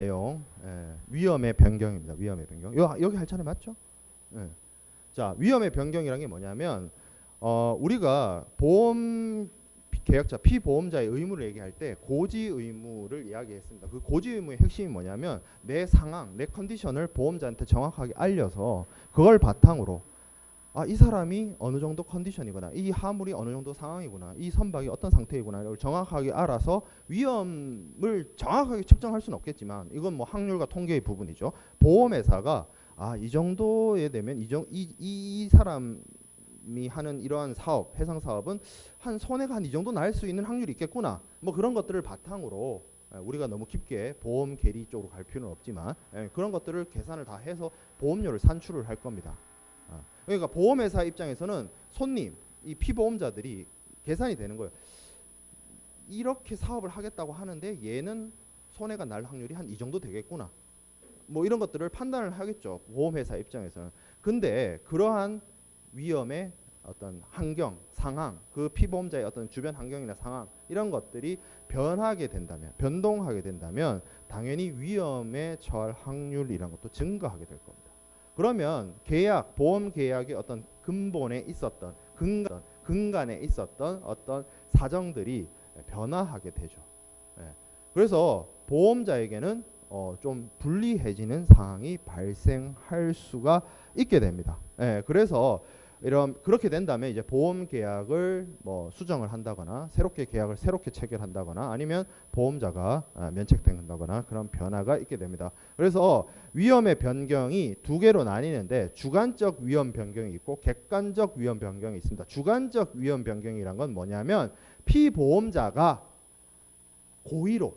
내용, 위험의 변경입니다. 위험의 변경. 여기 할 차례 맞죠? 예. 자, 위험의 변경이란 게 뭐냐면 우리가 보험 계약자, 피보험자의 의무를 얘기할 때 고지 의무를 이야기했습니다. 그 고지 의무의 핵심이 뭐냐면 내 상황, 내 컨디션을 보험자한테 정확하게 알려서 그걸 바탕으로 이 사람이 어느 정도 컨디션이구나, 이 화물이 어느 정도 상황이구나, 이 선박이 어떤 상태이구나 이걸 정확하게 알아서 위험을 정확하게 측정할 수는 없겠지만 이건 뭐 확률과 통계의 부분이죠. 보험회사가 이 정도에 되면 이 사람이 하는 이러한 사업, 해상 사업은 한 손해가 한 이 정도 날 수 있는 확률이 있겠구나. 뭐 그런 것들을 바탕으로 우리가 너무 깊게 보험 계리 쪽으로 갈 필요는 없지만 그런 것들을 계산을 다 해서 보험료를 산출을 할 겁니다. 그러니까 보험회사 입장에서는 손님, 이 피보험자들이 계산이 되는 거예요. 이렇게 사업을 하겠다고 하는데 얘는 손해가 날 확률이 한 이 정도 되겠구나. 뭐 이런 것들을 판단을 하겠죠. 보험회사 입장에서는. 근데 그러한 위험의 어떤 환경, 상황, 그 피보험자의 어떤 주변 환경이나 상황 이런 것들이 변하게 된다면, 변동하게 된다면 당연히 위험에 처할 확률이라는 것도 증가하게 될 겁니다. 그러면 계약, 보험 계약의 어떤 근본에 있었던 근간에 있었던 어떤 사정들이 변화하게 되죠. 그래서 보험자에게는 좀 불리해지는 상황이 발생할 수가 있게 됩니다. 그래서 그렇게 된다면 이제 보험 계약을 뭐 수정을 한다거나 계약을 새롭게 체결한다거나 아니면 보험자가 면책된다거나 그런 변화가 있게 됩니다. 그래서 위험의 변경이 두 개로 나뉘는데 주관적 위험 변경이 있고 객관적 위험 변경이 있습니다. 주관적 위험 변경이란 건 뭐냐면 피보험자가 고의로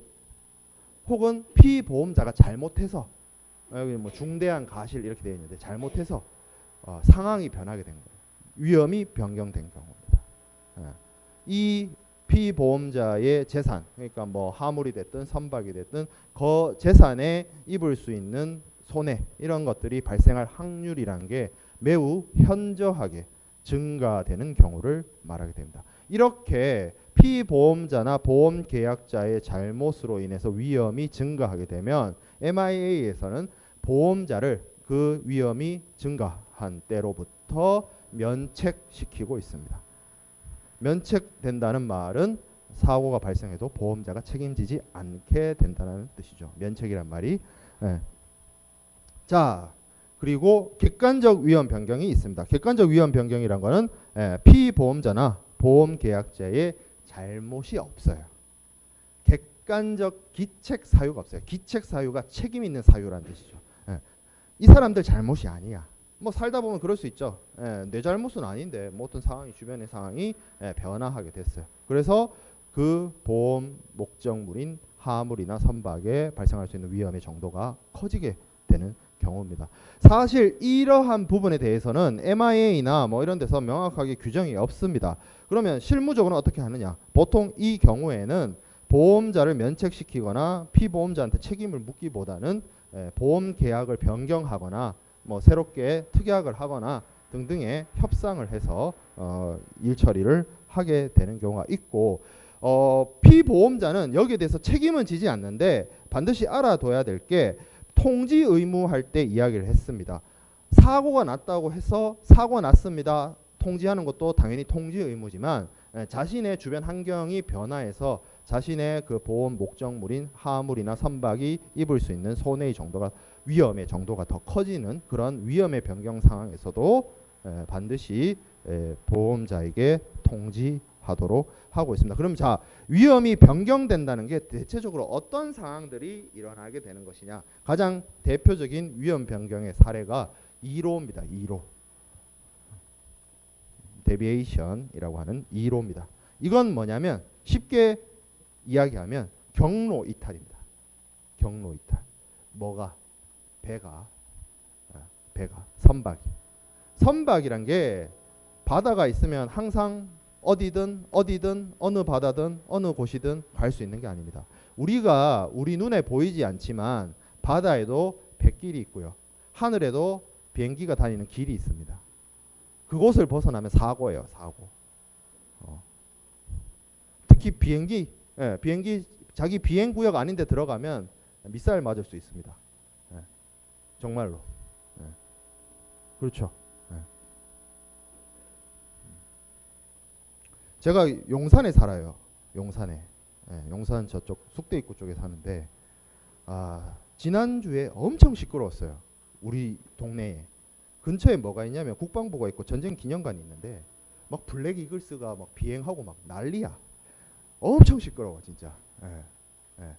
혹은 피보험자가 잘못해서 여기 뭐 중대한 가실 이렇게 되어 있는데 잘못해서 상황이 변하게 된 거예요. 위험이 변경된 경우입니다. 이 피보험자의 재산, 그러니까 뭐 화물이 됐든 선박이 됐든 그 재산에 입을 수 있는 손해 이런 것들이 발생할 확률이라는 게 매우 현저하게 증가되는 경우를 말하게 됩니다. 이렇게 피보험자나 보험계약자의 잘못으로 인해서 위험이 증가하게 되면 MIA에서는 보험자를 그 위험이 증가한 때로부터 면책시키고 있습니다. 면책된다는 말은 사고가 발생해도 보험자가 책임지지 않게 된다는 뜻이죠. 면책이란 말이. 자, 그리고 객관적 위험 변경이 있습니다. 객관적 위험 변경이란 거는 피보험자나 보험계약자의 잘못이 없어요. 객관적 기책 사유가 없어요. 기책 사유가 책임 있는 사유라는 뜻이죠. 이 사람들 잘못이 아니야. 뭐 살다 보면 그럴 수 있죠. 내 잘못은 아닌데 뭐 어떤 상황이 주변의 상황이 변화하게 됐어요. 그래서 그 보험 목적물인 화물이나 선박에 발생할 수 있는 위험의 정도가 커지게 되는 경우입니다. 사실 이러한 부분에 대해서는 MIA나 뭐 이런 데서 명확하게 규정이 없습니다. 그러면 실무적으로 어떻게 하느냐? 보통 이 경우에는 보험자를 면책시키거나 피보험자한테 책임을 묻기보다는 보험 계약을 변경하거나 뭐 새롭게 특약을 하거나 등등의 협상을 해서 일 처리를 하게 되는 경우가 있고 피보험자는 여기에 대해서 책임은 지지 않는데 반드시 알아둬야 될 게 통지 의무할 때 이야기를 했습니다. 사고가 났다고 해서 사고가 났습니다. 통지하는 것도 당연히 통지 의무지만 자신의 주변 환경이 변화해서 자신의 그 보험 목적물인 화물이나 선박이 입을 수 있는 손해의 정도가 위험의 정도가 더 커지는 그런 위험의 변경 상황에서도 반드시 보험자에게 통지하도록 하고 있습니다. 그럼 자, 위험이 변경된다는 게 대체적으로 어떤 상황들이 일어나게 되는 것이냐? 가장 대표적인 위험 변경의 사례가 2로입니다. 2로. 데비에이션이라고 하는 2로입니다. 이건 뭐냐면 쉽게 이야기하면 경로 이탈입니다. 경로 이탈. 뭐가? 배가 선박이란 게 바다가 있으면 항상 어디든 어느 바다든 어느 곳이든 갈 수 있는 게 아닙니다. 우리 눈에 보이지 않지만 바다에도 뱃길이 있고요. 하늘에도 비행기가 다니는 길이 있습니다. 그곳을 벗어나면 사고예요. 사고. 특히 비행기 자기 비행 구역 아닌데 들어가면 미사일 맞을 수 있습니다. 예. 정말로. 예. 그렇죠. 예. 제가 용산에 살아요. 용산에. 예. 용산 저쪽 숙대 입구 쪽에 사는데 지난주에 엄청 시끄러웠어요. 우리 동네에. 근처에 뭐가 있냐면 국방부가 있고 전쟁 기념관이 있는데 막 블랙 이글스가 막 비행하고 막 난리야. 엄청 시끄러워 진짜. 예. 예.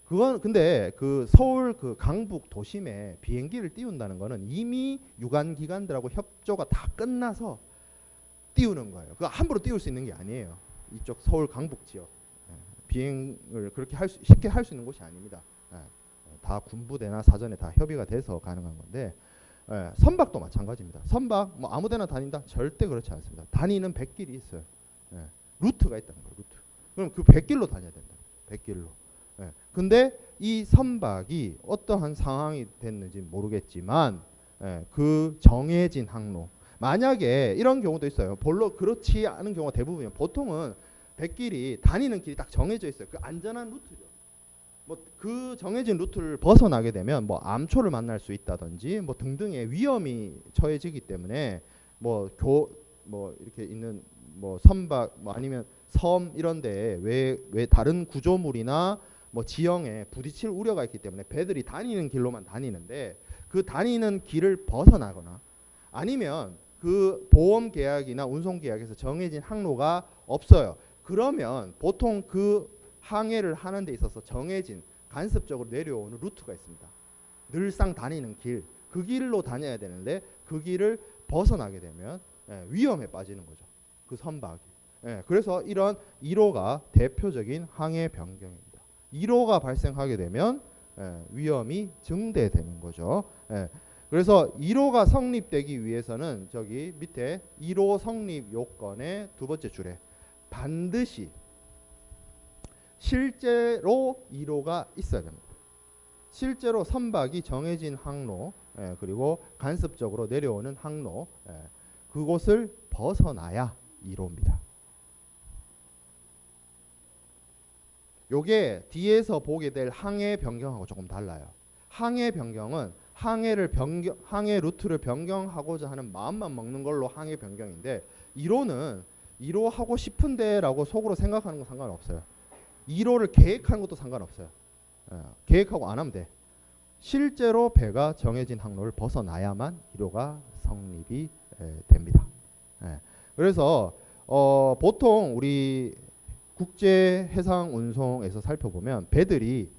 그건 근데 그 서울 그 강북 도심에 비행기를 띄운다는 거는 이미 유관 기관들하고 협조가 다 끝나서 띄우는 거예요. 그 함부로 띄울 수 있는 게 아니에요. 이쪽 서울 강북 지역 비행을 그렇게 쉽게 할 수 있는 곳이 아닙니다. 다 군부대나 사전에 다 협의가 돼서 가능한 건데 선박도 마찬가지입니다. 선박 뭐 아무데나 다닌다? 절대 그렇지 않습니다. 다니는 백길이 있어요. 루트가 있다는 거예요. 루트. 그럼 그 백길로 다녀야 된다. 백길로. 근데 이 선박이 어떠한 상황이 됐는지 모르겠지만 그 정해진 항로 만약에 이런 경우도 있어요. 별로 그렇지 않은 경우가 대부분이에요. 보통은 백길이 다니는 길이 딱 정해져 있어요. 그 안전한 루트죠. 뭐 그 정해진 루트를 벗어나게 되면 뭐 암초를 만날 수 있다든지 뭐 등등의 위험이 처해지기 때문에 뭐 이렇게 있는 뭐 선박 뭐 아니면 섬 이런 데에 왜 다른 구조물이나 뭐 지형에 부딪힐 우려가 있기 때문에 배들이 다니는 길로만 다니는데 그 다니는 길을 벗어나거나 아니면 그 보험 계약이나 운송 계약에서 정해진 항로가 없어요. 그러면 보통 그 항해를 하는 데 있어서 정해진 간섭적으로 내려오는 루트가 있습니다. 늘상 다니는 길, 그 길로 다녀야 되는데 그 길을 벗어나게 되면 위험에 빠지는 거죠. 그 선박이. 그래서 이런 1호가 대표적인 항해 변경입니다. 1호가 발생하게 되면 위험이 증대되는 거죠. 그래서 1호가 성립되기 위해서는 저기 밑에 1호 성립 요건의 두 번째 줄에 반드시 실제로 1호가 있어야 됩니다. 실제로 선박이 정해진 항로 그리고 간섭적으로 내려오는 항로 그곳을 벗어나야 1호입니다. 요게 뒤에서 보게 될 항해 변경하고 조금 달라요. 항해 변경은 항해 루트를 변경하고자 하는 마음만 먹는 걸로 항해 변경인데 1호는 1호 하고 싶은데라고 속으로 생각하는 건 상관없어요. 1호를 계획하는 것도 상관없어요. 계획하고 안 하면 돼. 실제로 배가 정해진 항로를 벗어나야만 1호가 성립이 됩니다. 그래서 보통 우리 국제 해상 운송에서 살펴보면 배들이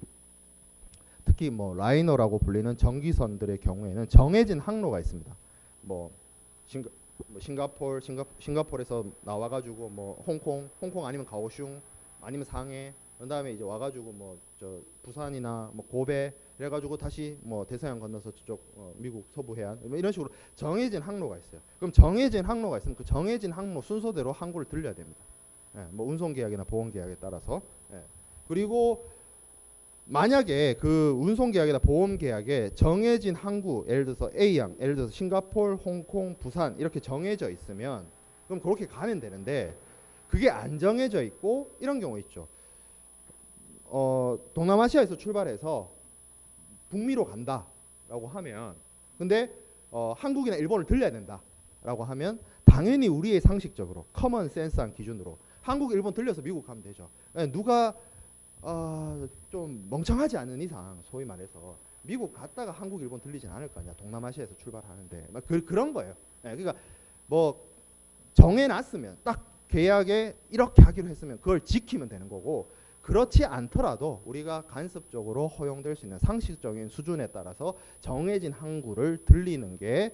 특히 뭐 라이너라고 불리는 전기선들의 경우에는 정해진 항로가 있습니다. 뭐 싱가포르에서 나와가지고 뭐 홍콩 아니면 가오슝 아니면 상해 그다음에 이제 와가지고 뭐 저 부산이나 뭐 고베 이래가지고 다시 뭐 대서양 건너서 저쪽 미국 서부 해안 뭐 이런 식으로 정해진 항로가 있어요. 그럼 정해진 항로가 있으면 그 정해진 항로 순서대로 항구를 들려야 됩니다. 뭐 운송 계약이나 보험 계약에 따라서. 그리고 만약에 그 운송 계약이나 보험 계약에 정해진 항구 예를 들어서 A항, 예를 들어서 싱가포르, 홍콩, 부산 이렇게 정해져 있으면 그럼 그렇게 가면 되는데 그게 안 정해져 있고 이런 경우 있죠. 동남아시아에서 출발해서 북미로 간다라고 하면 근데 한국이나 일본을 들려야 된다라고 하면 당연히 우리의 상식적으로 커먼 센스한 기준으로 한국, 일본 들려서 미국 가면 되죠. 누가 좀 멍청하지 않은 이상 소위 말해서 미국 갔다가 한국, 일본 들리진 않을 거 아니야. 동남아시아에서 출발하는데 그런 거예요. 그러니까 뭐 정해놨으면 딱 계약에 이렇게 하기로 했으면 그걸 지키면 되는 거고 그렇지 않더라도 우리가 간섭적으로 허용될 수 있는 상식적인 수준에 따라서 정해진 항구를 들리는 게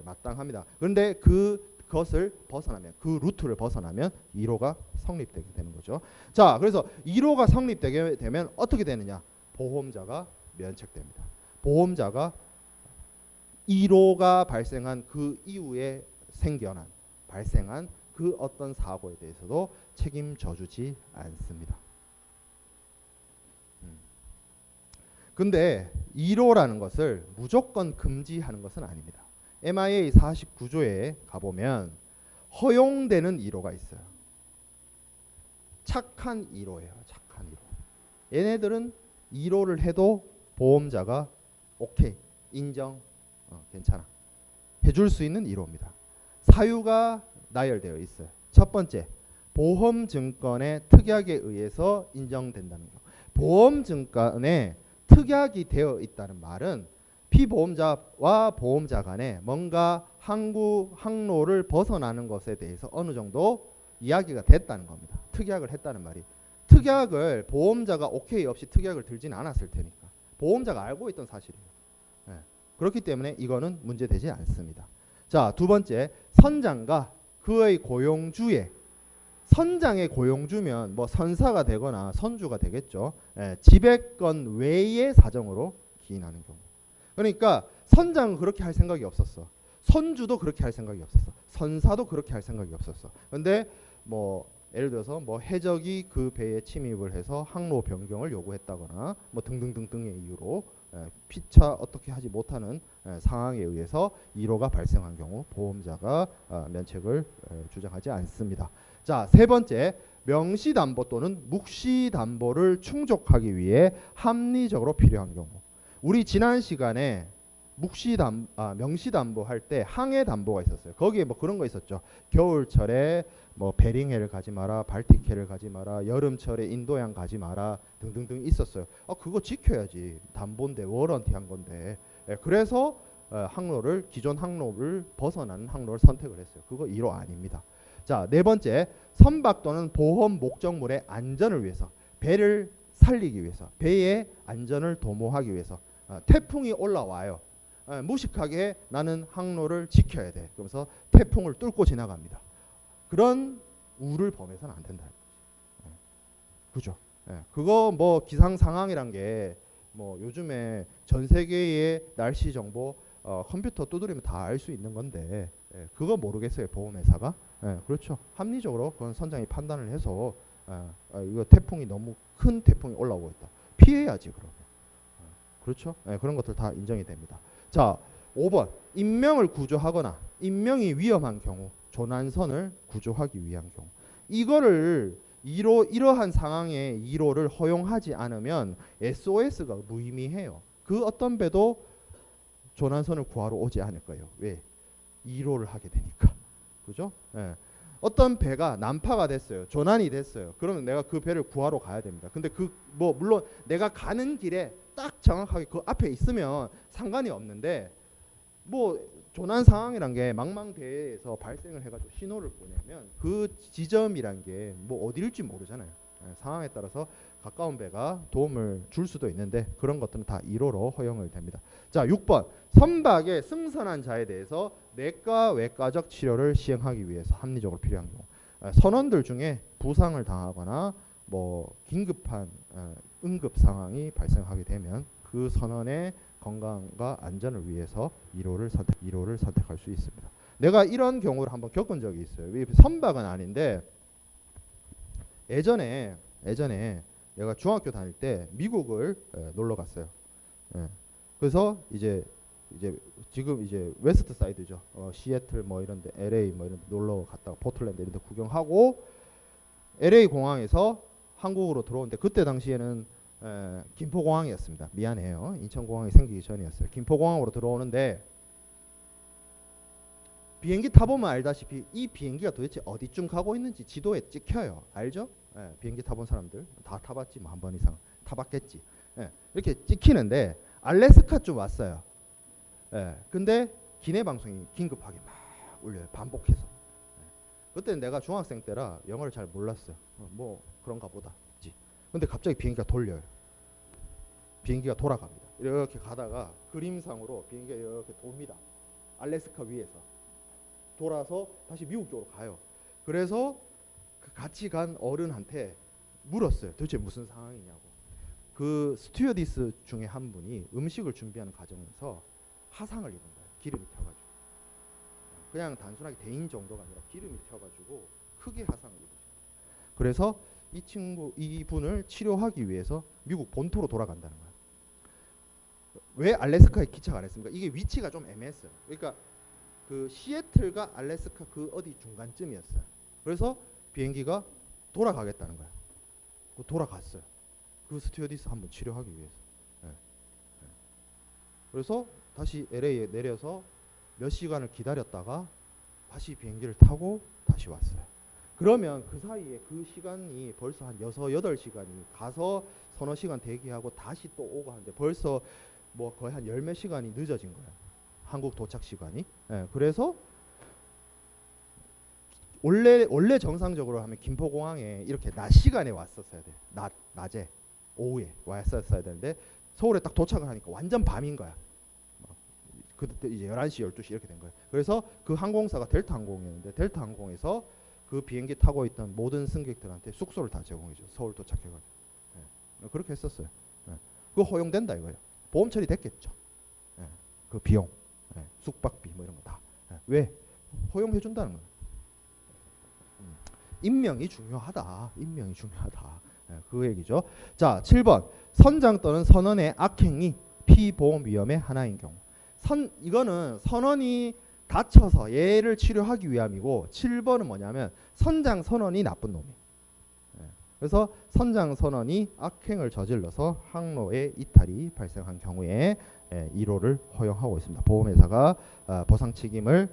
마땅합니다. 그런데 그것을 벗어나면 그 루트를 벗어나면 1호가 성립되게 되는 거죠. 자, 그래서 1호가 성립되게 되면 어떻게 되느냐? 보험자가 면책됩니다. 보험자가 1호가 발생한 그 이후에 발생한 그 어떤 사고에 대해서도 책임져 주지 않습니다. 근데 1호라는 것을 무조건 금지하는 것은 아닙니다. MIA 49조에 가보면 허용되는 1호가 있어요. 착한 1호예요. 착한 1호. 얘네들은 1호를 해도 보험자가 오케이, 인정, 괜찮아 해줄 수 있는 1호입니다. 사유가 나열되어 있어요. 첫 번째, 보험증권의 특약에 의해서 인정된다는 거. 보험증권에 특약이 되어 있다는 말은 피보험자와 보험자 간에 뭔가 항로를 벗어나는 것에 대해서 어느 정도 이야기가 됐다는 겁니다. 특약을 했다는 말이. 특약을 보험자가 오케이 없이 특약을 들지는 않았을 테니까. 보험자가 알고 있던 사실이에요. 네. 그렇기 때문에 이거는 문제되지 않습니다. 자, 두 번째, 선장과 그의 고용주의. 선장의 고용주면 뭐 선사가 되거나 선주가 되겠죠. 지배권 외의 사정으로 기인하는 경우. 그러니까 선장은 그렇게 할 생각이 없었어. 선주도 그렇게 할 생각이 없었어. 선사도 그렇게 할 생각이 없었어. 근데 뭐 예를 들어서 뭐 해적이 그 배에 침입을 해서 항로 변경을 요구했다거나 뭐 등등등등의 이유로 피차 어떻게 하지 못하는 상황에 의해서 1호가 발생한 경우 보험자가 면책을 주장하지 않습니다. 자, 세 번째, 명시담보 또는 묵시담보를 충족하기 위해 합리적으로 필요한 경우. 우리 지난 시간에 명시담보 할 때 항해담보가 있었어요. 거기에 뭐 그런 거 있었죠. 겨울철에 뭐 베링해를 가지 마라, 발틱해를 가지 마라, 여름철에 인도양 가지 마라 등등등 있었어요. 그거 지켜야지. 담보인데 워런티한 건데. 그래서 기존 항로를 벗어나는 항로를 선택을 했어요. 그거 1호 아닙니다. 자, 네 번째, 선박 또는 보험 목적물의 안전을 위해서, 배를 살리기 위해서, 배의 안전을 도모하기 위해서 태풍이 올라와요. 무식하게 나는 항로를 지켜야 돼. 그러면서 태풍을 뚫고 지나갑니다. 그런 우를 범해서는 안 된다. 그죠? 그거 뭐 기상 상황이란 게 뭐 요즘에 전 세계의 날씨 정보 컴퓨터 두드리면 다 알 수 있는 건데 그거 모르겠어요, 보험회사가. 그렇죠. 합리적으로 그건 선장이 판단을 해서 이거 태풍이 너무 큰 태풍이 올라오고 있다. 피해야지 그러면. 그렇죠. 그런 것들 다 인정이 됩니다. 자, 5번, 인명을 구조하거나 인명이 위험한 경우 조난선을 구조하기 위한 경우. 이거를 이러한 상황에 1호를 허용하지 않으면 SOS가 무의미해요. 그 어떤 배도 조난선을 구하러 오지 않을 거예요. 왜? 1호를 하게 되니까. 그죠? 어떤 배가 난파가 됐어요. 조난이 됐어요. 그러면 내가 그 배를 구하러 가야 됩니다. 근데 물론 내가 가는 길에 딱 정확하게 그 앞에 있으면 상관이 없는데 뭐 조난 상황이란 게 망망대해에서 발생을 해가지고 신호를 보내면 그 지점이란 게 뭐 어디일지 모르잖아요. 상황에 따라서 가까운 배가 도움을 줄 수도 있는데 그런 것들은 다 1호로 허용을 됩니다. 자, 6번, 선박에 승선한 자에 대해서 내과 외과적 치료를 시행하기 위해서 합리적으로 필요한 경우. 선원들 중에 부상을 당하거나 뭐 긴급한 응급 상황이 발생하게 되면 그 선원의 건강과 안전을 위해서 1호를 선택할 수 있습니다. 내가 이런 경우를 한번 겪은 적이 있어요. 선박은 아닌데 예전에 내가 중학교 다닐 때 미국을 놀러 갔어요. 그래서 이제 지금 이제 웨스트 사이드죠. 시애틀 뭐 이런데, LA 뭐 이런데 놀러 갔다가 포틀랜드 이런데 구경하고 LA 공항에서 한국으로 들어오는데 그때 당시에는 김포공항이었습니다. 미안해요. 인천공항이 생기기 전이었어요. 김포공항으로 들어오는데 비행기 타보면 알다시피 이 비행기가 도대체 어디쯤 가고 있는지 지도에 찍혀요. 알죠? 비행기 타본 사람들 다 타봤지 뭐 한 번 이상 타봤겠지. 이렇게 찍히는데 알래스카쯤 왔어요. 근데 기내 방송이 긴급하게 막 울려요. 반복해서. 그때는 내가 중학생 때라 영어를 잘 몰랐어요. 뭐 그런가 보다. 근데 갑자기 비행기가 돌려요. 비행기가 돌아갑니다. 이렇게 가다가 그림상으로 비행기가 이렇게 돕니다. 알래스카 위에서 돌아서 다시 미국 쪽으로 가요. 그래서 그 같이 간 어른한테 물었어요. 도대체 무슨 상황이냐고. 그 스튜어디스 중에 한 분이 음식을 준비하는 과정에서 화상을 입은 거예요. 기름이 튀어가지고. 그냥 단순하게 대인 정도가 아니라 기름이 튀어가지고 크게 화상을 입으셨어요. 그래서 이분을 치료하기 위해서 미국 본토로 돌아간다는 거예요. 왜 알래스카에 기착 안 했습니까? 이게 위치가 좀 애매했어요. 그러니까 그 시애틀과 알래스카 그 어디 중간쯤이었어요. 그래서 비행기가 돌아가겠다는 거예요. 돌아갔어요. 그 스튜어디스 한번 치료하기 위해서. 그래서 다시 LA에 내려서 몇 시간을 기다렸다가 다시 비행기를 타고 다시 왔어요. 그러면 그 사이에 그 시간이 벌써 한 6, 8시간이 가서 서너 시간 대기하고 다시 또 오고 하는데 벌써 뭐 거의 한 10몇 시간이 늦어진 거예요. 한국 도착 시간이. 예, 그래서 원래 정상적으로 하면 김포공항에 이렇게 낮 시간에 왔었어야 돼. 낮에 오후에 왔었어야 되는데 서울에 딱 도착을 하니까 완전 밤인 거야. 그때 이제 11시, 12시 이렇게 된 거예요. 그래서 그 항공사가 델타 항공이었는데 델타 항공에서 그 비행기 타고 있던 모든 승객들한테 숙소를 다 제공해줘. 서울 도착해가지고. 예. 그렇게 했었어요. 예. 그거 허용된다 이거예요. 보험 처리됐겠죠. 예. 그 비용, 예. 숙박비 뭐 이런 거 다. 예. 왜? 허용해준다는 거예요. 임명이 중요하다. 임명이 중요하다. 예. 그 얘기죠. 자, 7번. 선장 또는 선원의 악행이 피보험 위험의 하나인 경우. 이거는 선원이 다쳐서 얘를 치료하기 위함이고 7번은 뭐냐면 선장 선원이 나쁜 놈이에요. 그래서 선장 선원이 악행을 저질러서 항로에 이탈이 발생한 경우에 1호를 허용하고 있습니다. 보험회사가 보상 책임을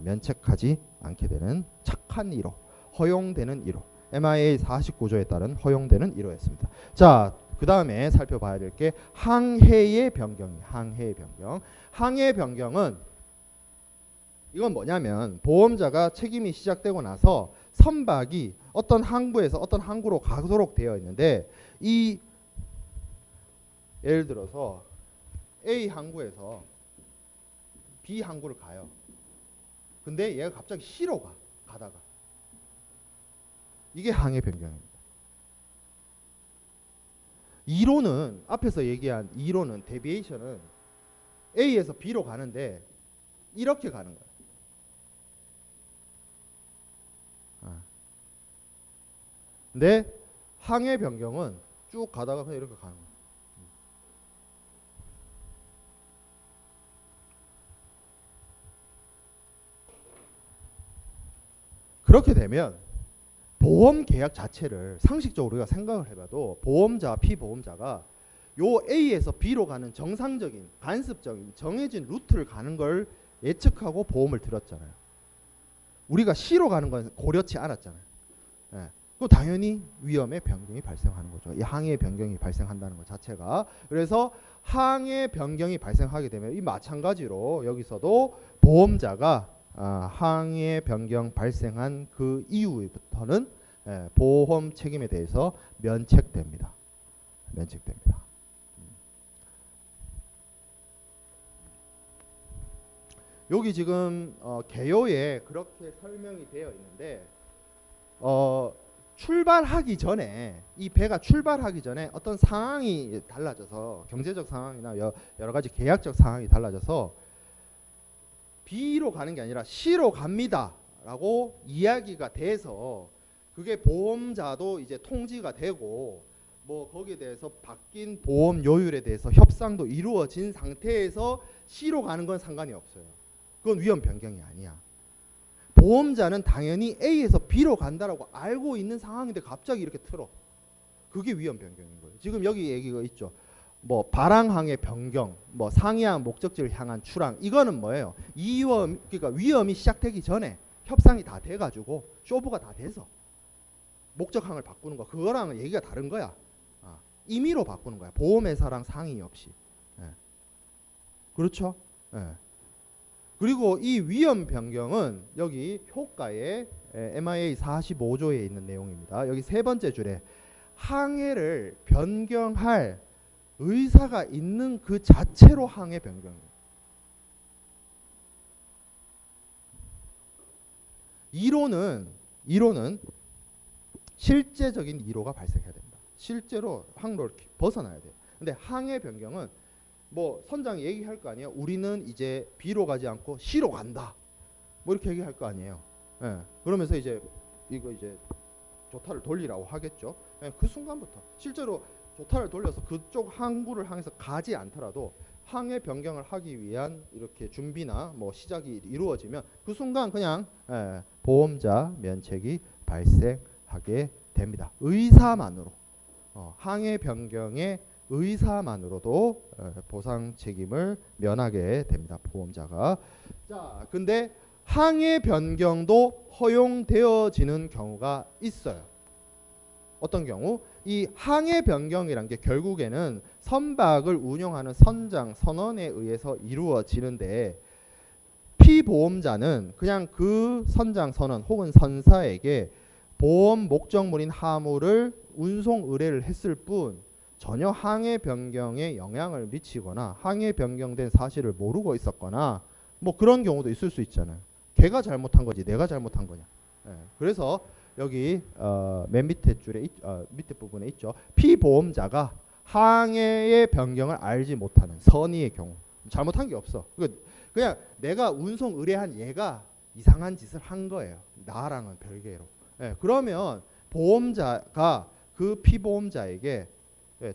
면책하지 않게 되는 착한 1호, 허용되는 1호. MIA 49조에 따른 허용되는 1호였습니다. 자, 그 다음에 살펴봐야 될 게 항해의 변경이 항해의 변경. 항해 변경은 이건 뭐냐면 보험자가 책임이 시작되고 나서 선박이 어떤 항구에서 어떤 항구로 가도록 되어 있는데 이 예를 들어서 A 항구에서 B 항구를 가요. 근데 얘가 갑자기 C로 가다가 이게 항해 변경입니다. 2로는 앞에서 얘기한 2로는 데비에이션은 A에서 B로 가는데 이렇게 가는 거예요. 근데 항해 변경은 쭉 가다가 그냥 이렇게 가는 거예요. 그렇게 되면 보험 계약 자체를 상식적으로 우리가 생각을 해봐도 보험자, 피보험자가 요 A에서 B로 가는 정상적인, 간습적인, 정해진 루트를 가는 걸 예측하고 보험을 들었잖아요. 우리가 C로 가는 건 고려치 않았잖아요. 예. 그 당연히 위험의 변경이 발생하는 거죠. 이 항해 변경이 발생한다는 것 자체가. 그래서 항해 변경이 발생하게 되면 이 마찬가지로 여기서도 보험자가 항해 변경 발생한 그 이후부터는 보험 책임에 대해서 면책됩니다. 면책됩니다. 여기 지금 개요에 그렇게 설명이 되어 있는데 출발하기 전에 이 배가 출발하기 전에 어떤 상황이 달라져서 경제적 상황이나 여러 가지 계약적 상황이 달라져서 B로 가는 게 아니라 C로 갑니다 라고 이야기가 돼서 그게 보험자도 이제 통지가 되고 뭐 거기에 대해서 바뀐 보험 요율에 대해서 협상도 이루어진 상태에서 C로 가는 건 상관이 없어요. 그건 위험 변경이 아니야. 보험자는 당연히 A에서 B로 간다라고 알고 있는 상황인데 갑자기 이렇게 틀어. 그게 위험 변경인 거예요. 지금 여기 얘기가 있죠. 뭐 발항항의 변경, 뭐 상이항 목적지를 향한 출항. 이거는 뭐예요? 그러니까 위험이 시작되기 전에 협상이 다 돼가지고 쇼부가 다 돼서 목적항을 바꾸는 거. 그거랑 얘기가 다른 거야. 임의로 바꾸는 거야. 보험회사랑 상의 없이. 그렇죠? 그리고 이 위험 변경은 여기 효과에 MIA 45조에 있는 내용입니다. 여기 세 번째 줄에 항해를 변경할 의사가 있는 그 자체로 항해 변경입니다. 2로는 실제적인 2로가 발생해야 됩니다. 실제로 항로를 벗어나야 돼요. 근데 항해 변경은 뭐 선장이 얘기할 거 아니에요. 우리는 이제 B로 가지 않고 C로 간다. 뭐 이렇게 얘기할 거 아니에요. 그러면서 이제 이거 이제 조타를 돌리라고 하겠죠. 그 순간부터 실제로 조타를 돌려서 그쪽 항구를 향해서 가지 않더라도 항해 변경을 하기 위한 이렇게 준비나 뭐 시작이 이루어지면 그 순간 그냥 보험자 면책이 발생하게 됩니다. 의사만으로 항해 변경의 의사만으로도 보상 책임을 면하게 됩니다. 보험자가. 자, 근데 항해 변경도 허용되어지는 경우가 있어요. 어떤 경우? 이 항해 변경이란 게 결국에는 선박을 운용하는 선장 선원에 의해서 이루어지는데 피보험자는 그냥 그 선장 선원 혹은 선사에게 보험 목적물인 화물을 운송 의뢰를 했을 뿐 전혀 항해 변경에 영향을 미치거나 항해 변경된 사실을 모르고 있었거나 뭐 그런 경우도 있을 수 있잖아요. 걔가 잘못한 거지 내가 잘못한 거냐. 그래서 여기 맨 밑에 줄에 밑에 부분에 있죠. 피보험자가 항해의 변경을 알지 못하는 선의의 경우 잘못한 게 없어. 그냥 내가 운송 의뢰한 얘가 이상한 짓을 한 거예요. 나랑은 별개로. 그러면 보험자가 그 피보험자에게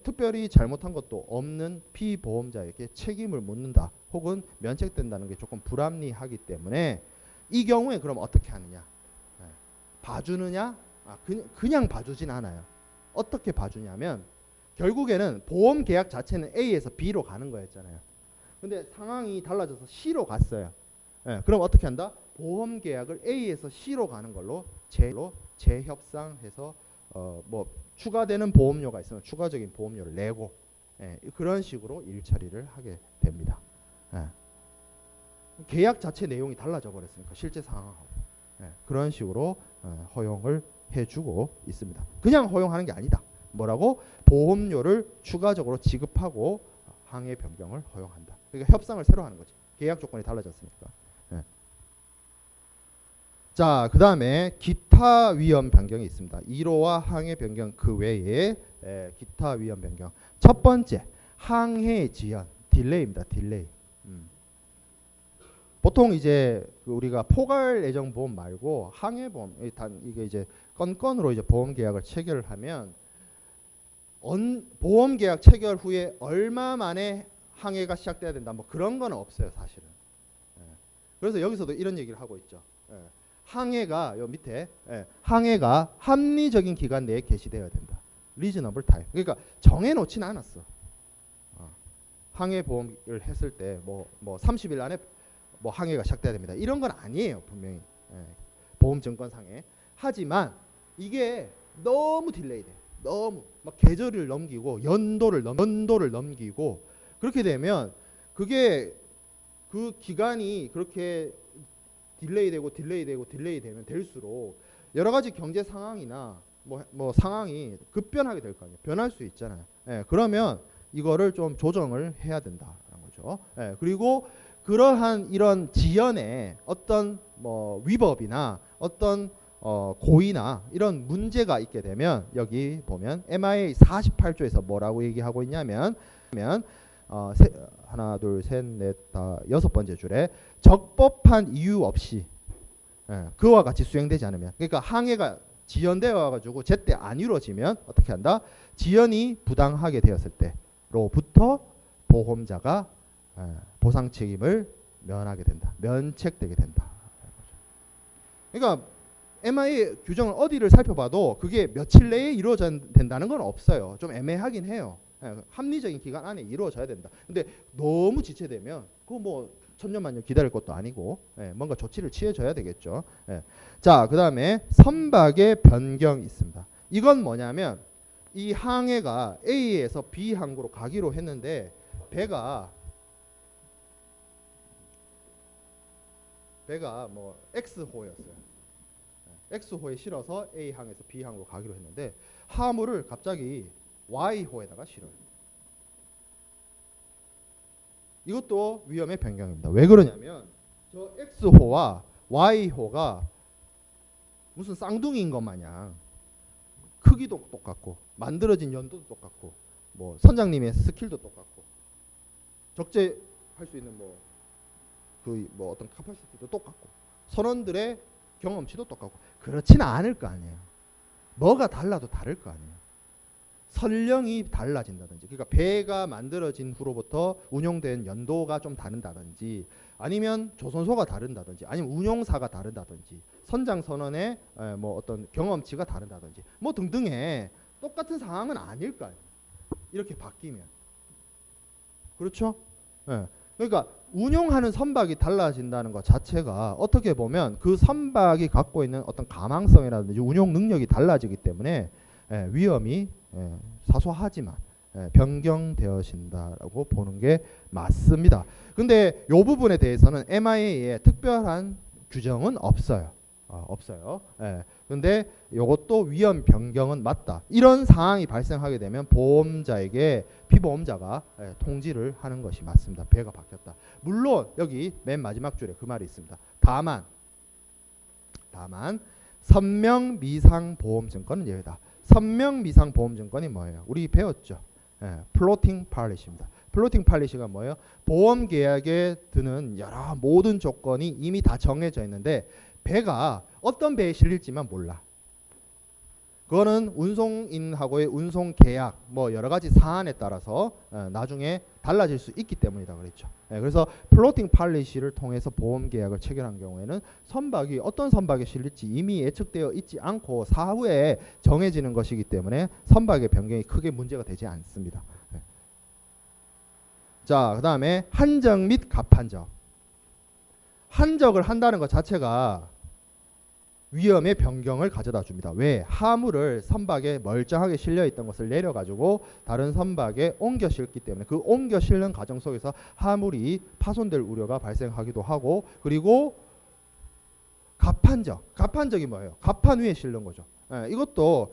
특별히 잘못한 것도 없는 피보험자에게 책임을 묻는다. 혹은 면책된다는 게 조금 불합리하기 때문에 이 경우에 그럼 어떻게 하느냐? 봐주느냐? 그냥 봐주진 않아요. 어떻게 봐주냐면 결국에는 보험 계약 자체는 A에서 B로 가는 거였잖아요. 근데 상황이 달라져서 C로 갔어요. 그럼 어떻게 한다? 보험 계약을 A에서 C로 가는 걸로 재협상해서 뭐 추가되는 보험료가 있으면 추가적인 보험료를 내고 그런 식으로 일처리를 하게 됩니다. 계약 자체 내용이 달라져 버렸으니까 실제 상황하고 그런 식으로 허용을 해주고 있습니다. 그냥 허용하는 게 아니다. 뭐라고? 보험료를 추가적으로 지급하고 항해 변경을 허용한다. 그러니까 협상을 새로 하는 거지. 계약 조건이 달라졌으니까. 자, 그 다음에 기타 위험 변경이 있습니다. 1호와 항해 변경 그 외에 기타 위험 변경. 첫 번째, 항해 지연, 딜레이입니다. 딜레이. 보통 이제 우리가 포괄 예정 보험 말고 항해 보험, 이게 이제 건건으로 이제 보험 계약을 체결을 하면 보험 계약 체결 후에 얼마 만에 항해가 시작돼야 된다. 뭐 그런 건 없어요, 사실은. 그래서 여기서도 이런 얘기를 하고 있죠. 항해가 요 밑에 항해가 합리적인 기간 내에 개시되어야 된다. 리즈너블 타임. 그러니까 정해놓지는 않았어. 항해 보험을 했을 때 뭐 30일 안에 뭐 항해가 시작돼야 됩니다. 이런 건 아니에요, 분명히. 보험 증권상에. 하지만 이게 너무 딜레이돼. 너무 막 계절을 넘기고 연도를 넘기고 그렇게 되면 그게 그 기간이 그렇게 딜레이 되면 될수록 여러 가지 경제 상황이나 뭐 상황이 급변하게 될 거 아니에요. 변할 수 있잖아요. 그러면 이거를 좀 조정을 해야 된다는 거죠. 그리고 그러한 이런 지연에 어떤 뭐 위법이나 어떤 고의나 이런 문제가 있게 되면 여기 보면 MIA 48조에서 뭐라고 얘기하고 있냐면 하나 둘 셋 넷 다 여섯 번째 줄에 적법한 이유 없이 그와 같이 수행되지 않으면 그러니까 항해가 지연되어 가지고 제때 안 이루어지면 어떻게 한다? 지연이 부당하게 되었을 때로부터 보험자가 보상 책임을 면하게 된다. 면책되게 된다. 그러니까 MIA 규정을 어디를 살펴봐도 그게 며칠 내에 이루어져야 된다는 건 없어요. 좀 애매하긴 해요. 합리적인 기간 안에 이루어져야 된다. 근데 너무 지체되면 그거 뭐 천년만년 기다릴 것도 아니고 뭔가 조치를 취해줘야 되겠죠. 자, 그 다음에 선박의 변경이 있습니다. 이건 뭐냐면 이 항해가 A에서 B 항구로 가기로 했는데 배가 뭐 X호였어요. X호에 실어서 A항에서 B항으로 가기로 했는데 화물을 갑자기 Y호에다가 실어요. 이것도 위험의 변경입니다. 왜 그러냐면 저 X호와 Y호가 무슨 쌍둥이인 것 마냥 크기도 똑같고 만들어진 연도도 똑같고 뭐 선장님의 스킬도 똑같고 적재할 수 있는 뭐 어떤 카파시티도 똑같고 선원들의 경험치도 똑같고 그렇지는 않을 거 아니에요. 뭐가 달라도 다를 거 아니에요. 설령이 달라진다든지 그러니까 배가 만들어진 후로부터 운용된 연도가 좀 다른다든지 아니면 조선소가 다른다든지 아니면 운용사가 다른다든지 선장 선원의 뭐 어떤 경험치가 다른다든지 뭐 등등의 똑같은 상황은 아닐 거 아니에요. 이렇게 바뀌면. 그렇죠? 예. 그러니까 운용하는 선박이 달라진다는 것 자체가 어떻게 보면 그 선박이 갖고 있는 어떤 가망성이라든지 운용 능력이 달라지기 때문에 위험이 사소하지만 변경되어진다라고 보는 게 맞습니다. 근데 이 부분에 대해서는 MIA에 특별한 규정은 없어요. 없어요. 근데 이것도 위험 변경은 맞다. 이런 상황이 발생하게 되면 보험자에게 피보험자가 통지를 하는 것이 맞습니다. 배가 바뀌었다. 물론 여기 맨 마지막 줄에 그 말이 있습니다. 다만 선명 미상 보험증권은 예외다. 선명 미상 보험증권이 뭐예요? 우리 배웠죠. 플로팅 팔리시입니다. 플로팅 팔리시가 뭐예요? 보험 계약에 드는 여러 모든 조건이 이미 다 정해져 있는데 배가 어떤 배에 실릴지만 몰라. 그거는 운송인하고의 운송 계약 뭐 여러 가지 사안에 따라서 나중에 달라질 수 있기 때문이다 그랬죠. 그래서 플로팅 팔리시를 통해서 보험 계약을 체결한 경우에는 선박이 어떤 선박에 실릴지 이미 예측되어 있지 않고 사후에 정해지는 것이기 때문에 선박의 변경이 크게 문제가 되지 않습니다. 자, 그다음에 한적 및 갑한적. 한적을 한다는 것 자체가 위험의 변경을 가져다 줍니다. 왜? 화물을 선박에 멀쩡하게 실려 있던 것을 내려가지고 다른 선박에 옮겨 실기 때문에 그 옮겨 실는 과정 속에서 화물이 파손될 우려가 발생하기도 하고, 그리고 갑한적. 갑한적이 뭐예요? 갑판 위에 실는 거죠. 이것도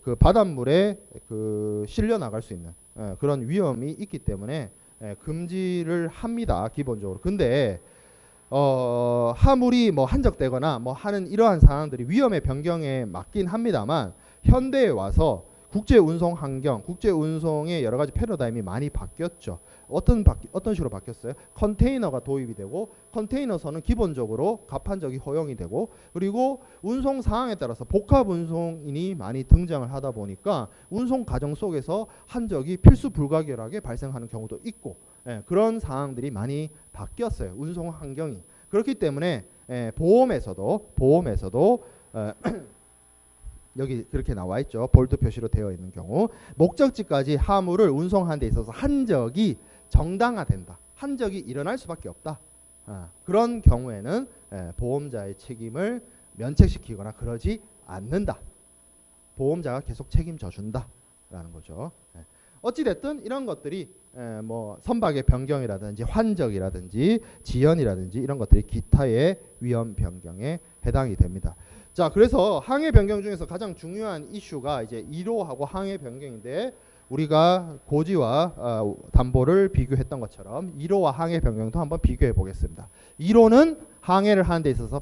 그 바닷물에 실려 나갈 수 있는 그런 위험이 있기 때문에 금지를 합니다. 기본적으로. 근데 화물이 뭐 한적되거나 뭐 하는 이러한 상황들이 위험의 변경에 맞긴 합니다만, 현대에 와서 국제 운송 환경, 국제 운송의 여러 가지 패러다임이 많이 바뀌었죠. 어떤 식으로 바뀌었어요? 컨테이너가 도입이 되고, 컨테이너선은 기본적으로 갑한적이 허용이 되고, 그리고 운송 상황에 따라서 복합 운송인이 많이 등장을 하다 보니까 운송 과정 속에서 한적이 필수 불가결하게 발생하는 경우도 있고, 그런 상황들이 많이 바뀌었어요. 운송 환경이. 그렇기 때문에 보험에서도 여기 그렇게 나와 있죠. 볼드 표시로 되어 있는 경우 목적지까지 화물을 운송하는 데 있어서 한적이 정당화된다. 한적이 일어날 수밖에 없다. 그런 경우에는 보험자의 책임을 면책시키거나 그러지 않는다. 보험자가 계속 책임져 준다라는 거죠. 어찌됐든 이런 것들이 뭐 선박의 변경이라든지 환적이라든지 지연이라든지 이런 것들이 기타의 위험 변경에 해당이 됩니다. 자, 그래서 항해 변경 중에서 가장 중요한 이슈가 이제 1호하고 항해 변경인데, 우리가 고지와 담보를 비교했던 것처럼 1호와 항해 변경도 한번 비교해 보겠습니다. 1호는 항해를 하는 데 있어서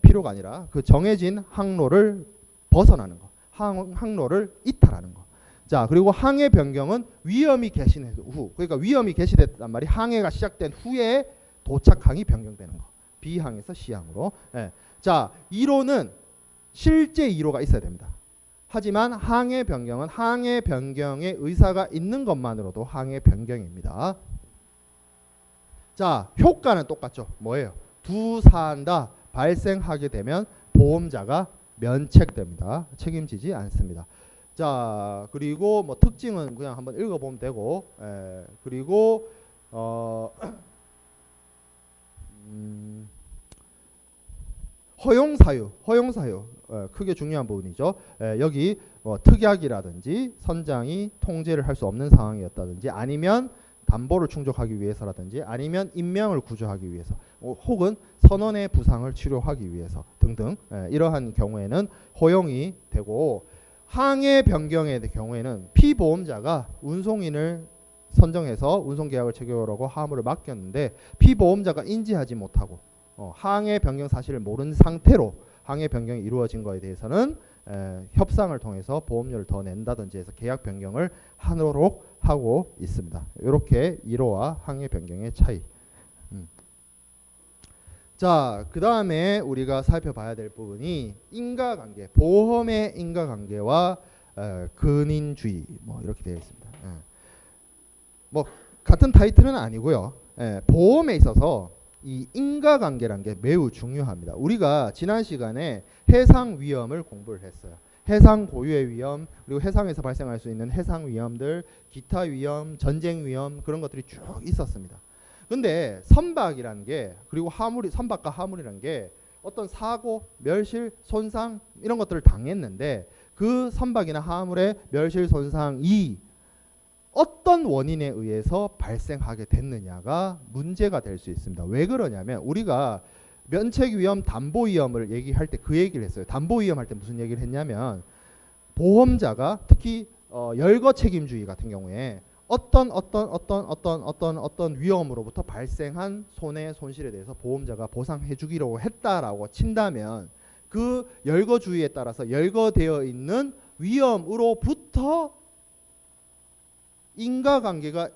필요가 아니라 그 정해진 항로를 벗어나는 거, 항로를 이탈하는 거. 자, 그리고 항해 변경은 위험이 개시된 후, 그러니까 위험이 개시됐단 말이 항해가 시작된 후에 도착항이 변경되는 거. B항에서 C항으로. 자, 1호는 실제 1호가 있어야 됩니다. 하지만 항해 변경은 항해 변경의 의사가 있는 것만으로도 항해 변경입니다. 자, 효과는 똑같죠. 뭐예요? 두 사안 다 발생하게 되면 보험자가 면책됩니다. 책임지지 않습니다. 자, 그리고 뭐 특징은 그냥 한번 읽어보면 되고, 그리고 허용사유 크게 중요한 부분이죠. 여기 뭐 특약이라든지 선장이 통제를 할 수 없는 상황이었다든지, 아니면 담보를 충족하기 위해서라든지, 아니면 인명을 구조하기 위해서, 혹은 선원의 부상을 치료하기 위해서 등등, 이러한 경우에는 허용이 되고, 항해 변경의 경우에는 피보험자가 운송인을 선정해서 운송계약을 체결하고 화물을 맡겼는데 피보험자가 인지하지 못하고 항해 변경 사실을 모르는 상태로 항해 변경이 이루어진 것에 대해서는 협상을 통해서 보험료를 더 낸다든지 해서 계약 변경을 하도록 하고 있습니다. 이렇게 1호와 항해 변경의 차이. 자, 그 다음에 우리가 살펴봐야 될 부분이 인과관계, 보험의 인과관계와 근인주의, 뭐 이렇게 되어 있습니다. 뭐 같은 타이틀은 아니고요. 보험에 있어서 이 인과관계라는 게 매우 중요합니다. 우리가 지난 시간에 해상 위험을 공부를 했어요. 해상 고유의 위험, 그리고 해상에서 발생할 수 있는 해상 위험들, 기타 위험, 전쟁 위험 그런 것들이 쭉 있었습니다. 근데 선박이라는 게, 그리고 하물이, 선박과 하물이라는 게 어떤 사고, 멸실, 손상 이런 것들을 당했는데 그 선박이나 하물의 멸실, 손상이 어떤 원인에 의해서 발생하게 됐느냐가 문제가 될 수 있습니다. 왜 그러냐면 우리가 면책 위험, 담보 위험을 얘기할 때 그 얘기를 했어요. 담보 위험 할 때 무슨 얘기를 했냐면 보험자가 특히 열거 책임주의 같은 경우에 어떤 위험으로부터 발생한 손해 손실에 대해서 보험자가 보상해 주기로 했다라고 친다면 그 열거주의에 따라서 열거되어 있는 위험으로부터 인과관계가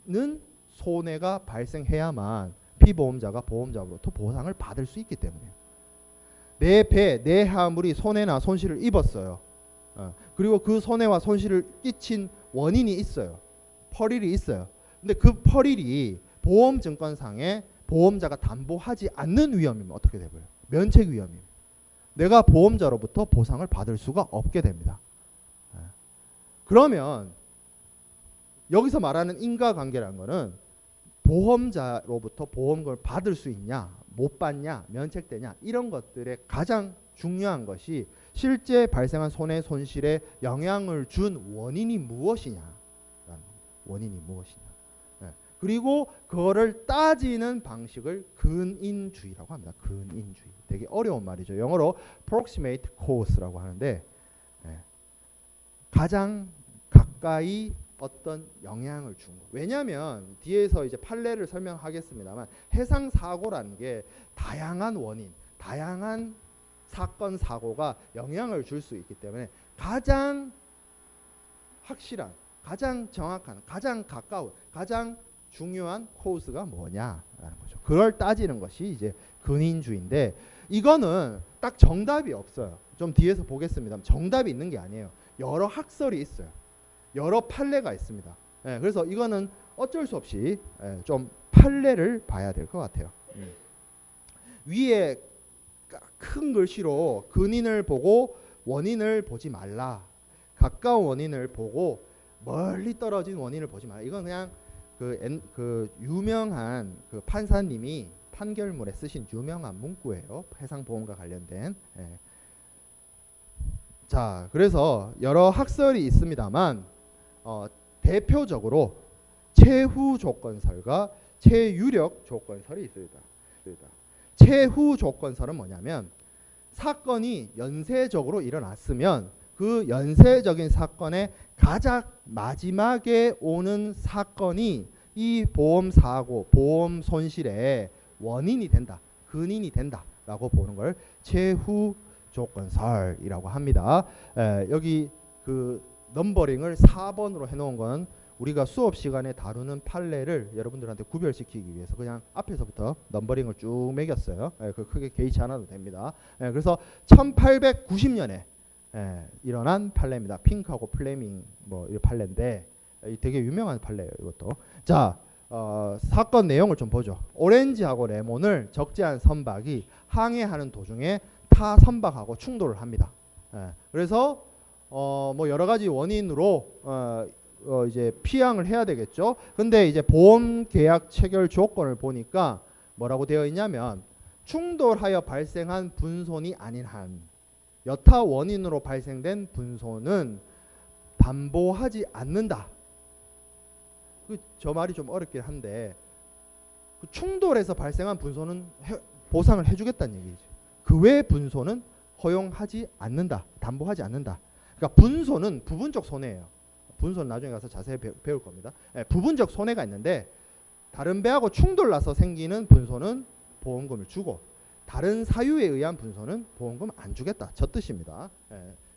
있는 손해가 발생해야만 피보험자가 보험자로부터 보상을 받을 수 있기 때문이에요. 내 배, 내 화물이 손해나 손실을 입었어요. 그리고 그 손해와 손실을 끼친 원인이 있어요. 퍼릴이 있어요. 근데 그 퍼릴이 보험증권상에 보험자가 담보하지 않는 위험이면 어떻게 되고요? 면책 위험이에요. 내가 보험자로부터 보상을 받을 수가 없게 됩니다. 그러면 여기서 말하는 인과관계라는 거는 보험자로부터 보험금을 받을 수 있냐, 못 받냐, 면책되냐 이런 것들의 가장 중요한 것이 실제 발생한 손해 손실에 영향을 준 원인이 무엇이냐, 원인이 무엇이냐. 그리고 그거를 따지는 방식을 근인주의라고 합니다. 근인주의. 되게 어려운 말이죠. 영어로 approximate cause라고 하는데 가장 가까이 어떤 영향을 준 거. 왜냐하면 뒤에서 이제 판례를 설명하겠습니다만 해상 사고라는 게 다양한 원인, 다양한 사건 사고가 영향을 줄 수 있기 때문에 가장 확실한, 가장 정확한, 가장 가까운, 가장 중요한 코스가 뭐냐라는 거죠. 그걸 따지는 것이 이제 근인주의인데 이거는 딱 정답이 없어요. 좀 뒤에서 보겠습니다. 정답이 있는 게 아니에요. 여러 학설이 있어요. 여러 판례가 있습니다. 그래서 이거는 어쩔 수 없이 좀 판례를 봐야 될 것 같아요. 위에 큰 글씨로 근인을 보고 원인을 보지 말라. 가까운 원인을 보고 멀리 떨어진 원인을 보지 말라. 이건 그냥 그 유명한 그 판사님이 판결문에 쓰신 유명한 문구예요. 해상보험과 관련된. 자, 그래서 여러 학설이 있습니다만 대표적으로 최후 조건설과 최유력 조건설이 있습니다. 최후 조건설은 뭐냐면 사건이 연쇄적으로 일어났으면 그 연쇄적인 사건의 가장 마지막에 오는 사건이 이 보험 사고, 보험 손실의 원인이 된다, 근인이 된다라고 보는 걸 최후 조건설이라고 합니다. 여기 그 넘버링을 4번으로 해놓은 건 우리가 수업 시간에 다루는 판례를 여러분들한테 구별시키기 위해서 그냥 앞에서부터 넘버링을 쭉 매겼어요. 그 크게 개의치 않아도 됩니다. 그래서 1890년에 일어난 판례입니다. 핑크하고 플레밍 뭐 이 판례인데 되게 유명한 판례예요. 이것도. 자, 사건 내용을 좀 보죠. 오렌지하고 레몬을 적재한 선박이 항해하는 도중에 타 선박하고 충돌을 합니다. 그래서 뭐 여러 가지 원인으로 이제 피항을 해야 되겠죠. 근데 이제 보험 계약 체결 조건을 보니까 뭐라고 되어 있냐면 충돌하여 발생한 분손이 아닌 한 여타 원인으로 발생된 분손은 담보하지 않는다. 저 말이 좀 어렵긴 한데 그 충돌에서 발생한 분손은 보상을 해주겠다는 얘기죠. 그 외의 분손은 허용하지 않는다. 담보하지 않는다. 그러니까 분손은 부분적 손해예요. 분손 나중에 가서 자세히 배울 겁니다. 부분적 손해가 있는데 다른 배하고 충돌나서 생기는 분손은 보험금을 주고 다른 사유에 의한 분손은 보험금 안 주겠다. 저 뜻입니다.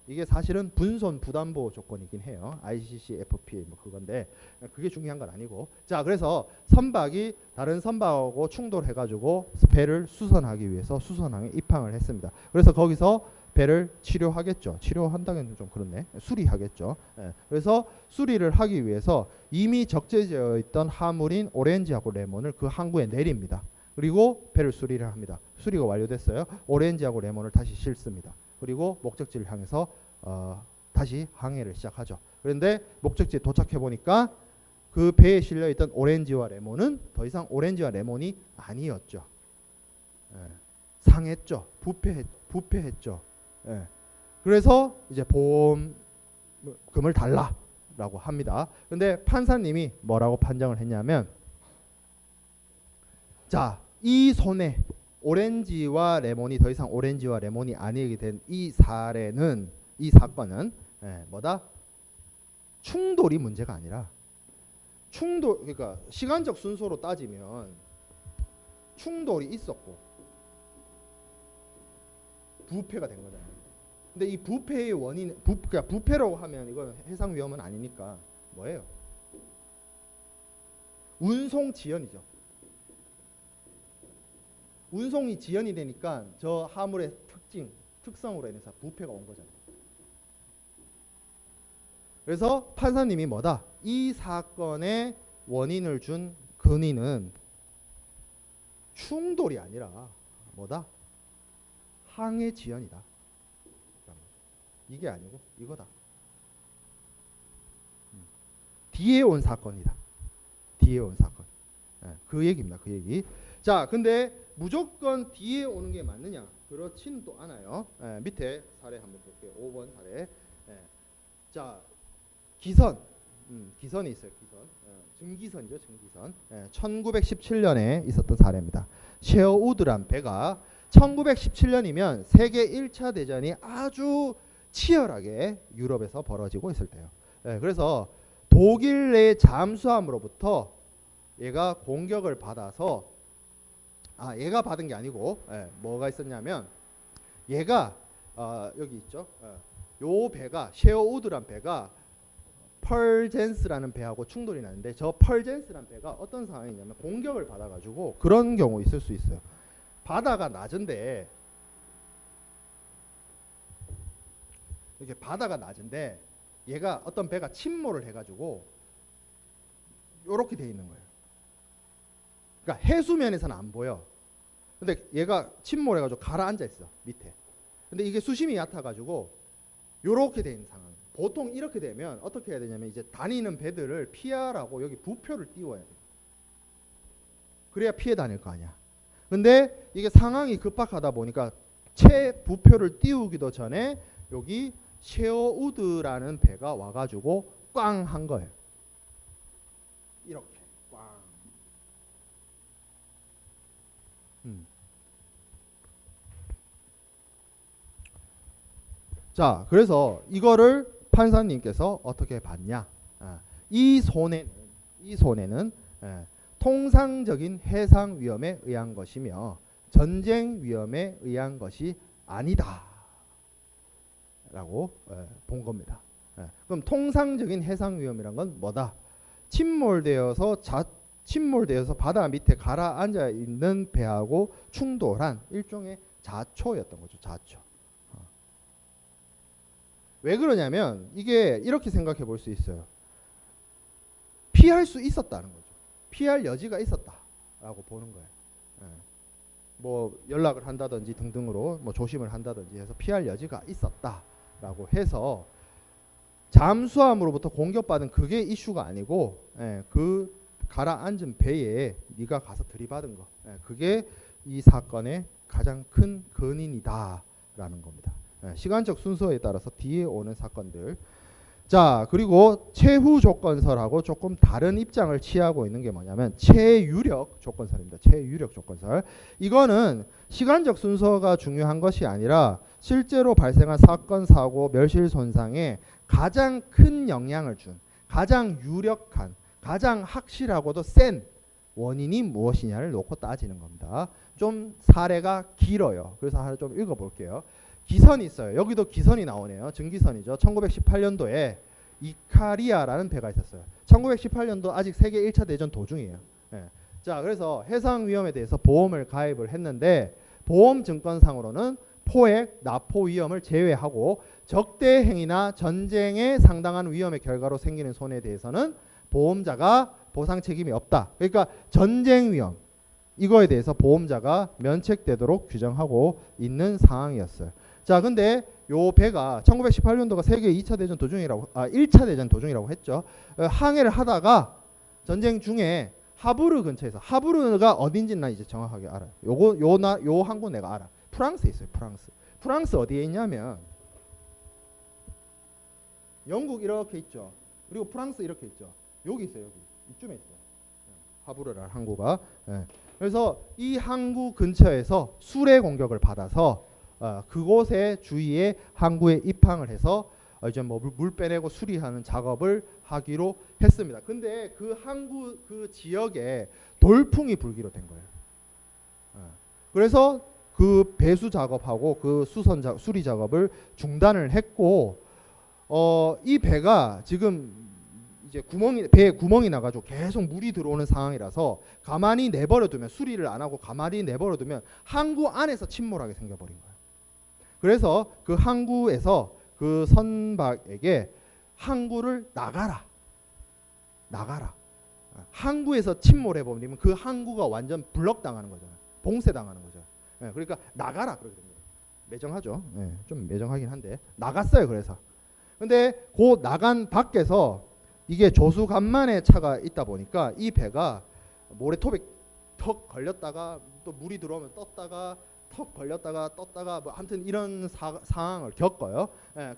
이게 사실은 분손 부담보호 조건이긴 해요. ICC, FP 뭐 그건데 그게 중요한 건 아니고. 자, 그래서 선박이 다른 선박하고 충돌해가지고 배를 수선하기 위해서 수선항에 입항을 했습니다. 그래서 거기서 배를 치료하겠죠. 치료한다기는 좀 그렇네. 수리하겠죠. 그래서 수리를 하기 위해서 이미 적재되어 있던 화물인 오렌지하고 레몬을 그 항구에 내립니다. 그리고 배를 수리를 합니다. 수리가 완료됐어요. 오렌지하고 레몬을 다시 싣습니다. 그리고 목적지를 향해서 다시 항해를 시작하죠. 그런데 목적지에 도착해 보니까 그 배에 실려 있던 오렌지와 레몬은 더 이상 오렌지와 레몬이 아니었죠. 예. 상했죠. 부패했죠. 예. 그래서 이제 보험금을 달라라고 합니다. 근데 판사님이 뭐라고 판정을 했냐면, 자, 이 손해, 오렌지와 레몬이 더 이상 오렌지와 레몬이 아니게 된 이 사례는, 이 사건은 뭐다? 충돌이 문제가 아니라 그러니까 시간적 순서로 따지면 충돌이 있었고 부패가 된 거잖아요. 근데 이 부패의 원인, 그러니까 부패라고 하면 이건 해상 위험은 아니니까 뭐예요? 운송 지연이죠. 운송이 지연이 되니까 저 화물의 특성으로 인해서 부패가 온 거잖아요. 그래서 판사님이 뭐다? 이 사건의 원인을 준 근인은 충돌이 아니라 뭐다? 항해 지연이다. 이게 아니고 이거다. 뒤에 온 사건이다. 뒤에 온 사건. 그 얘기입니다. 그 얘기. 자, 근데 무조건 뒤에 오는 게 맞느냐? 그렇지는 또 않아요. 밑에 사례 한번 볼게요. 5번 사례. 자, 기선이 있어요. 증기선이죠. 증기선. 1917년에 있었던 사례입니다. 셰어우드란 배가 1917년이면 세계 1차 대전이 아주 치열하게 유럽에서 벌어지고 있을 때요. 그래서 독일 내 잠수함으로부터 얘가 공격을 받아서, 얘가 받은 게 아니고 뭐가 있었냐면, 얘가 여기 있죠. 요 배가, 셰어우드란 배가 펄젠스라는 배하고 충돌이 나는데, 저 펄젠스라는 배가 어떤 상황이냐면 공격을 받아가지고, 그런 경우 있을 수 있어요. 바다가 낮은데, 이렇게 바다가 낮은데 얘가 어떤 배가 침몰을 해가지고 요렇게 돼 있는 거예요. 그러니까 해수면에서는 안 보여. 근데 얘가 침몰해가지고 가라앉아 있어, 밑에. 근데 이게 수심이 얕아가지고 요렇게 돼 있는 상황. 보통 이렇게 되면 어떻게 해야 되냐면, 이제 다니는 배들을 피하라고 여기 부표를 띄워야 돼. 그래야 피해 다닐 거 아니야. 근데 이게 상황이 급박하다 보니까 채 부표를 띄우기도 전에 여기 셰어우드라는 배가 와가지고 꽝 한 거예요. 이렇게 꽝. 자, 그래서 이거를 판사님께서 어떻게 봤냐? 이 손해는 통상적인 해상 위험에 의한 것이며 전쟁 위험에 의한 것이 아니다 라고 본 겁니다. 그럼 통상적인 해상 위험이란 건 뭐다? 침몰되어서 바다 밑에 가라앉아 있는 배하고 충돌한 일종의 자초였던 거죠. 자초. 왜 그러냐면, 이게 이렇게 생각해 볼 수 있어요. 피할 수 있었다는 거죠. 피할 여지가 있었다라고 보는 거예요. 뭐 연락을 한다든지 등등으로 뭐 조심을 한다든지 해서 피할 여지가 있었다라고 해서, 잠수함으로부터 공격받은 그게 이슈가 아니고, 그 가라앉은 배에 네가 가서 들이받은 거, 그게 이 사건의 가장 큰 근인이다라는 겁니다. 시간적 순서에 따라서 뒤에 오는 사건들. 자, 그리고 최후 조건설하고 조금 다른 입장을 취하고 있는 게 뭐냐면 최유력 조건설입니다. 최유력 조건설. 이거는 시간적 순서가 중요한 것이 아니라 실제로 발생한 사건, 사고, 멸실 손상에 가장 큰 영향을 준, 가장 유력한, 가장 확실하고도 센 원인이 무엇이냐를 놓고 따지는 겁니다. 좀 사례가 길어요. 그래서 하나 좀 읽어볼게요. 기선이 있어요. 여기도 기선이 나오네요. 증기선이죠. 1918년도에 이카리아라는 배가 있었어요. 1918년도 아직 세계 1차 대전 도중이에요. 자, 그래서 해상 위험에 대해서 보험을 가입을 했는데, 보험 증권상으로는 포획, 납포 위험을 제외하고 적대 행위나 전쟁에 상당한 위험의 결과로 생기는 손해에 대해서는 보험자가 보상 책임이 없다. 그러니까 전쟁 위험, 이거에 대해서 보험자가 면책되도록 규정하고 있는 상황이었어요. 자, 근데 요 배가 1918년도가 세계 2차 대전 도중이라고 1차 대전 도중이라고 했죠. 항해를 하다가 전쟁 중에 하브르 근처에서, 하브르가 어딘지는 나 이제 정확하게 알아요. 요 항구 내가 알아. 프랑스에 있어요. 프랑스 어디에 있냐면 영국 이렇게 있죠. 그리고 프랑스 이렇게 있죠. 여기 있어요. 여기 이쯤에 있어요. 하브르라는 항구가. 그래서 이 항구 근처에서 수레 공격을 받아서 그곳의 주위에 항구에 입항을 해서 이제 뭐 물 빼내고 수리하는 작업을 하기로 했습니다. 근데 그 항구 그 지역에 돌풍이 불기로 된 거예요. 그래서 그 배수 작업하고 그 수리 작업을 중단을 했고, 이 배가 지금 이제 배에 구멍이 나가지고 계속 물이 들어오는 상황이라서 가만히 내버려두면, 수리를 안 하고 가만히 내버려두면 항구 안에서 침몰하게 생겨버린 거예요. 그래서 그 항구에서 그 선박에게 항구를 나가라. 항구에서 침몰해버리면 그 항구가 완전 블럭당하는 거잖아요. 봉쇄당하는 거죠. 그러니까 나가라 그러게 됩니다. 매정하죠. 좀 매정하긴 한데 나갔어요. 그래서 근데 그 나간 밖에서 이게 조수간만의 차가 있다 보니까 이 배가 모래톱에 턱 걸렸다가 또 물이 들어오면 떴다가 턱 걸렸다가 떴다가 뭐 아무튼 이런 상황을 겪어요.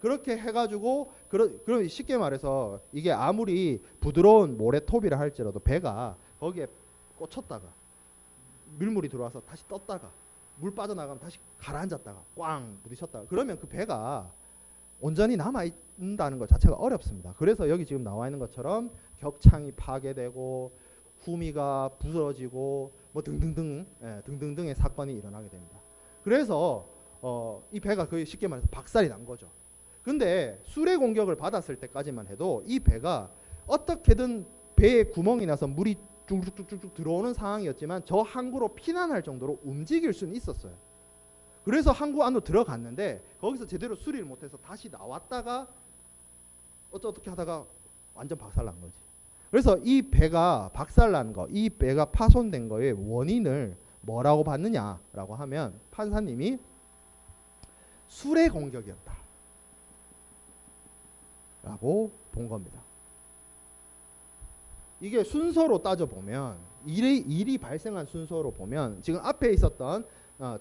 그렇게 해가지고 그럼 쉽게 말해서 이게 아무리 부드러운 모래톱이라 할지라도 배가 거기에 꽂혔다가 밀물이 들어와서 다시 떴다가 물 빠져나가면 다시 가라앉았다가 꽝 부딪혔다가 그러면 그 배가 온전히 남아있다는 것 자체가 어렵습니다. 그래서 여기 지금 나와 있는 것처럼 격창이 파괴되고 후미가 부서지고 뭐 등등등의 사건이 일어나게 됩니다. 그래서 이 배가 거의 쉽게 말해서 박살이 난 거죠. 근데 수레 공격을 받았을 때까지만 해도 이 배가 어떻게든 배에 구멍이 나서 물이 쭉쭉쭉쭉 들어오는 상황이었지만 저 항구로 피난할 정도로 움직일 수는 있었어요. 그래서 항구 안으로 들어갔는데 거기서 제대로 수리를 못해서 다시 나왔다가 어떻게 하다가 완전 박살난 거지. 그래서 이 배가 박살난 거, 이 배가 파손된 거의 원인을 뭐라고 봤느냐라고 하면 판사님이 수레 공격이었다 라고 본 겁니다. 이게 순서로 따져보면 일이 발생한 순서로 보면 지금 앞에 있었던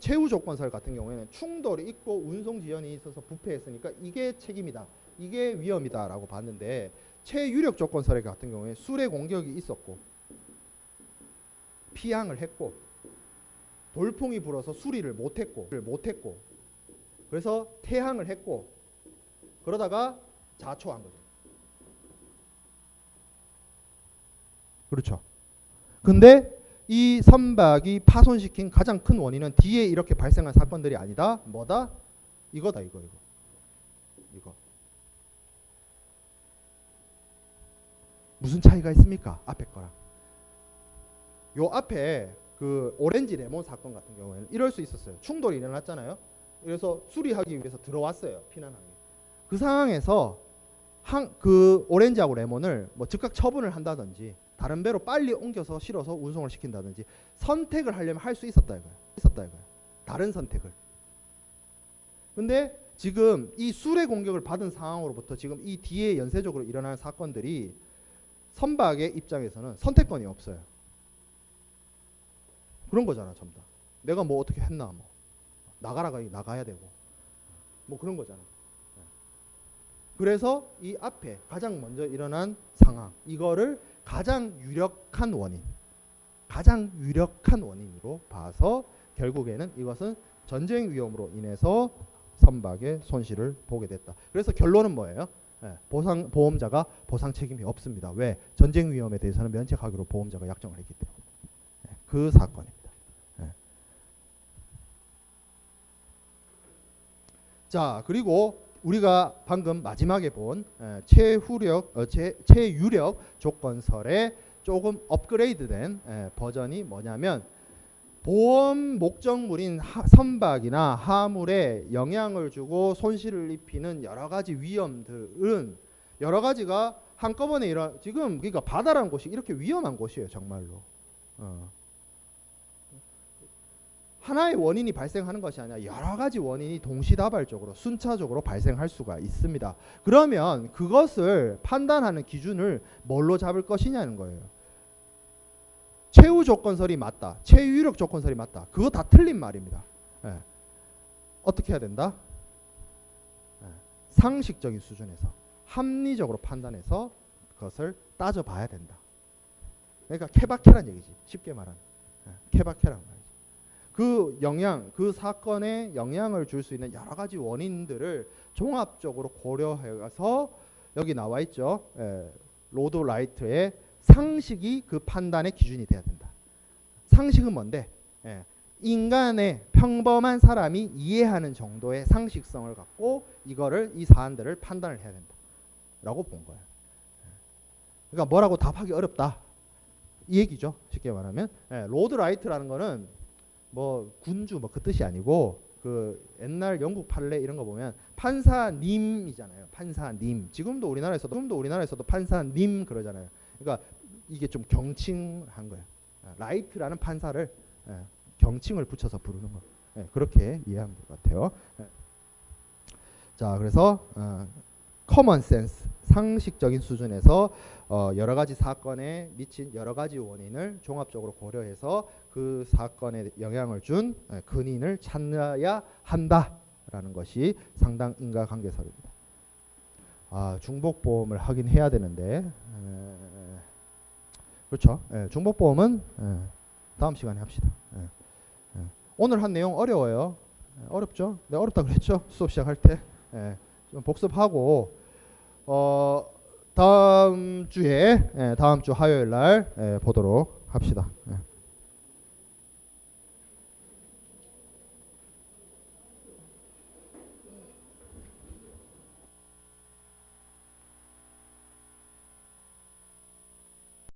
최후 조건설 같은 경우에는 충돌이 있고 운송 지연이 있어서 부패했으니까 이게 책임이다, 이게 위험이다 라고 봤는데, 최유력 조건설 같은 경우에 수레 공격이 있었고 피항을 했고 돌풍이 불어서 수리를 못했고 그래서 퇴항을 했고 그러다가 자초한 거죠. 그렇죠. 근데 이 선박이 파손시킨 가장 큰 원인은 뒤에 이렇게 발생한 사건들이 아니다. 뭐다? 이거다. 이거. 무슨 차이가 있습니까? 앞에 거랑. 요 앞에 그 오렌지 레몬 사건 같은 경우에는 이럴 수 있었어요. 충돌이 일어났잖아요. 그래서 수리하기 위해서 들어왔어요. 피난하기. 그 상황에서 그 오렌지하고 레몬을 뭐 즉각 처분을 한다든지 다른 배로 빨리 옮겨서 실어서 운송을 시킨다든지 선택을 하려면 할 수 있었다 이거예요. 다른 선택을. 근데 지금 이 수레 공격을 받은 상황으로부터 지금 이 뒤에 연쇄적으로 일어나는 사건들이 선박의 입장에서는 선택권이 없어요. 그런 거잖아, 전부 다. 내가 뭐 어떻게 했나, 뭐 나가야 되고, 뭐 그런 거잖아. 그래서 이 앞에 가장 먼저 일어난 상황, 이거를 가장 유력한 원인으로 봐서 결국에는 이것은 전쟁 위험으로 인해서 선박의 손실을 보게 됐다. 그래서 결론은 뭐예요? 보험자가 보상 책임이 없습니다. 왜? 전쟁 위험에 대해서는 면책하기로 보험자가 약정을 했기 때문에. 그 사건입니다. 자, 그리고 우리가 방금 마지막에 본 최유력 조건설의 조금 업그레이드된 버전이 뭐냐면, 보험 목적물인 선박이나 하물에 영향을 주고 손실을 입히는 여러 가지 위험들은 여러 가지가 한꺼번에 지금 그러니까 바다라는 곳이 이렇게 위험한 곳이에요, 정말로. 하나의 원인이 발생하는 것이 아니라 여러 가지 원인이 동시다발적으로 순차적으로 발생할 수가 있습니다. 그러면 그것을 판단하는 기준을 뭘로 잡을 것이냐는 거예요. 최후 조건설이 맞다, 최유력 조건설이 맞다, 그거 다 틀린 말입니다. 예. 어떻게 해야 된다? 예. 상식적인 수준에서 합리적으로 판단해서 그것을 따져봐야 된다. 그러니까 케바케란 얘기지. 쉽게 말하면 케바케란 말이지. 그 영향, 그 사건에 영향을 줄 수 있는 여러 가지 원인들을 종합적으로 고려해서 여기 나와 있죠. 로드 라이트의 상식이 그 판단의 기준이 돼야 된다. 상식은 뭔데? 인간의 평범한 사람이 이해하는 정도의 상식성을 갖고 이 사안들을 판단을 해야 된다라고 본 거예요. 그러니까 뭐라고 답하기 어렵다 이 얘기죠. 쉽게 말하면 로드 라이트라는 거는 뭐 군주 뭐 그 뜻이 아니고 그 옛날 영국 판례 이런 거 보면 판사님이잖아요. 판사님. 지금도 우리나라에서도 판사님 그러잖아요. 그러니까 이게 좀 경칭한 거예요. 라이트라는 판사를 경칭을 붙여서 부르는 거. 그렇게 이해하면 될 것 같아요. 자, 그래서 커먼 센스, 상식적인 수준에서 여러 가지 사건에 미친 여러 가지 원인을 종합적으로 고려해서 그 사건에 영향을 준 근인을 찾아야 한다라는 것이 상당 인과관계설입니다. 중복보험을 하긴 해야 되는데 그렇죠. 중복보험은 다음 시간에 합시다. 오늘 한 내용 어려워요. 어렵죠? 내가 어렵다 그랬죠? 수업 시작할 때. 좀 복습하고 다음 주 화요일 날 보도록 합시다.